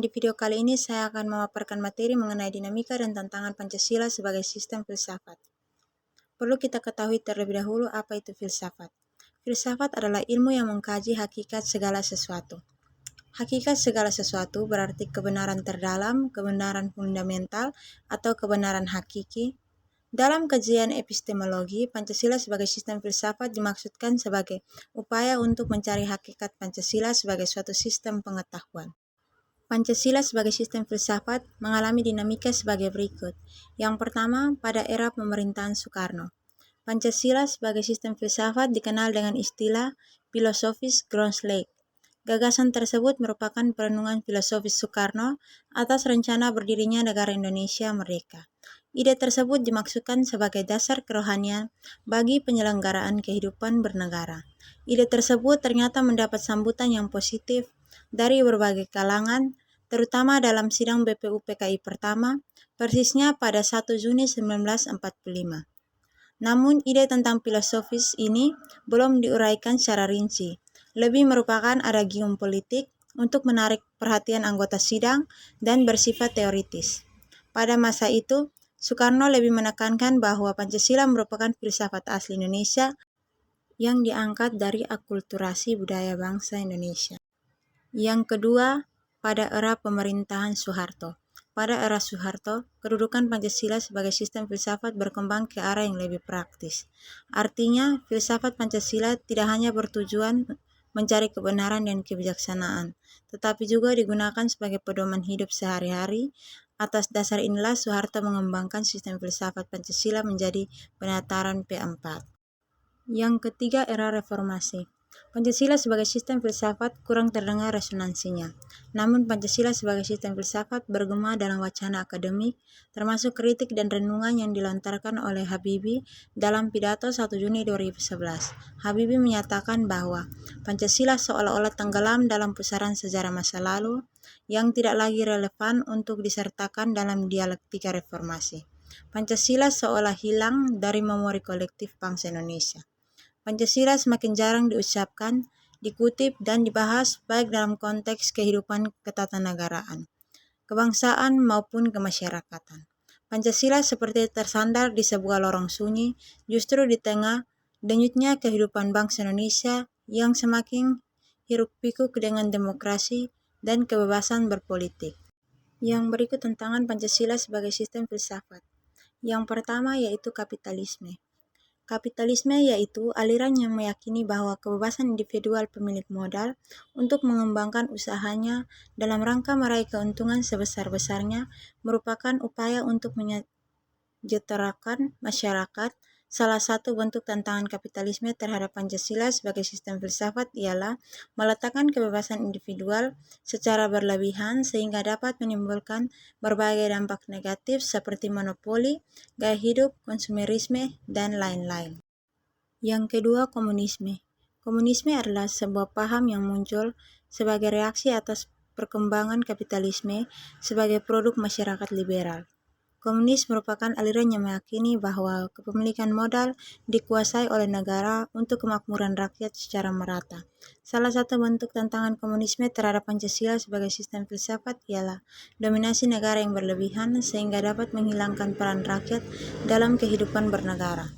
di video kali ini saya akan memaparkan materi mengenai dinamika dan tantangan Pancasila sebagai sistem filsafat. Perlu kita ketahui terlebih dahulu apa itu filsafat. Filsafat adalah ilmu yang mengkaji hakikat segala sesuatu. Hakikat segala sesuatu berarti kebenaran terdalam, kebenaran fundamental, atau kebenaran hakiki. Dalam kajian epistemologi, Pancasila sebagai sistem filsafat dimaksudkan sebagai upaya untuk mencari hakikat Pancasila sebagai suatu sistem pengetahuan. Pancasila sebagai sistem filsafat mengalami dinamika sebagai berikut. Yang pertama, pada era pemerintahan Soekarno. Pancasila sebagai sistem filsafat dikenal dengan istilah filosofis Groundslake. Gagasan tersebut merupakan perenungan filosofis Soekarno atas rencana berdirinya negara Indonesia merdeka. Ide tersebut dimaksudkan sebagai dasar kerohanian bagi penyelenggaraan kehidupan bernegara. Ide tersebut ternyata mendapat sambutan yang positif dari berbagai kalangan, terutama dalam sidang BPUPKI pertama, persisnya pada 1 Juni 1945. Namun, ide tentang filosofis ini belum diuraikan secara rinci, lebih merupakan adagium politik untuk menarik perhatian anggota sidang dan bersifat teoritis. Pada masa itu, Soekarno lebih menekankan bahwa Pancasila merupakan filsafat asli Indonesia yang diangkat dari akulturasi budaya bangsa Indonesia. Yang kedua, pada era pemerintahan Soeharto. Pada era Soeharto, kedudukan Pancasila sebagai sistem filsafat berkembang ke arah yang lebih praktis. Artinya, filsafat Pancasila tidak hanya bertujuan mencari kebenaran dan kebijaksanaan, tetapi juga digunakan sebagai pedoman hidup sehari-hari. Atas dasar inilah Soeharto mengembangkan sistem filsafat Pancasila menjadi penataran P4. Yang ketiga, era reformasi. Pancasila sebagai sistem filsafat kurang terdengar resonansinya. Namun Pancasila sebagai sistem filsafat bergema dalam wacana akademik, termasuk kritik dan renungan yang dilontarkan oleh Habibie dalam pidato 1 Juni 2011. Habibie menyatakan bahwa Pancasila seolah-olah tenggelam dalam pusaran sejarah masa lalu yang tidak lagi relevan untuk disertakan dalam dialektika reformasi. Pancasila seolah hilang dari memori kolektif bangsa Indonesia. Pancasila semakin jarang diucapkan, dikutip, dan dibahas baik dalam konteks kehidupan ketatanegaraan, kebangsaan maupun kemasyarakatan. Pancasila seperti tersandar di sebuah lorong sunyi, justru di tengah denyutnya kehidupan bangsa Indonesia yang semakin hiruk-pikuk dengan demokrasi dan kebebasan berpolitik. Yang berikut tantangan Pancasila sebagai sistem filsafat. Yang pertama yaitu kapitalisme. Kapitalisme yaitu aliran yang meyakini bahwa kebebasan individual pemilik modal untuk mengembangkan usahanya dalam rangka meraih keuntungan sebesar-besarnya merupakan upaya untuk menyejahterakan masyarakat. Salah satu bentuk tantangan kapitalisme terhadap Pancasila sebagai sistem filsafat ialah meletakkan kebebasan individual secara berlebihan sehingga dapat menimbulkan berbagai dampak negatif seperti monopoli, gaya hidup, konsumerisme, dan lain-lain. Yang kedua, komunisme. Komunisme adalah sebuah paham yang muncul sebagai reaksi atas perkembangan kapitalisme sebagai produk masyarakat liberal. Komunis merupakan aliran yang meyakini bahwa kepemilikan modal dikuasai oleh negara untuk kemakmuran rakyat secara merata. Salah satu bentuk tantangan komunisme terhadap Pancasila sebagai sistem filsafat ialah dominasi negara yang berlebihan sehingga dapat menghilangkan peran rakyat dalam kehidupan bernegara.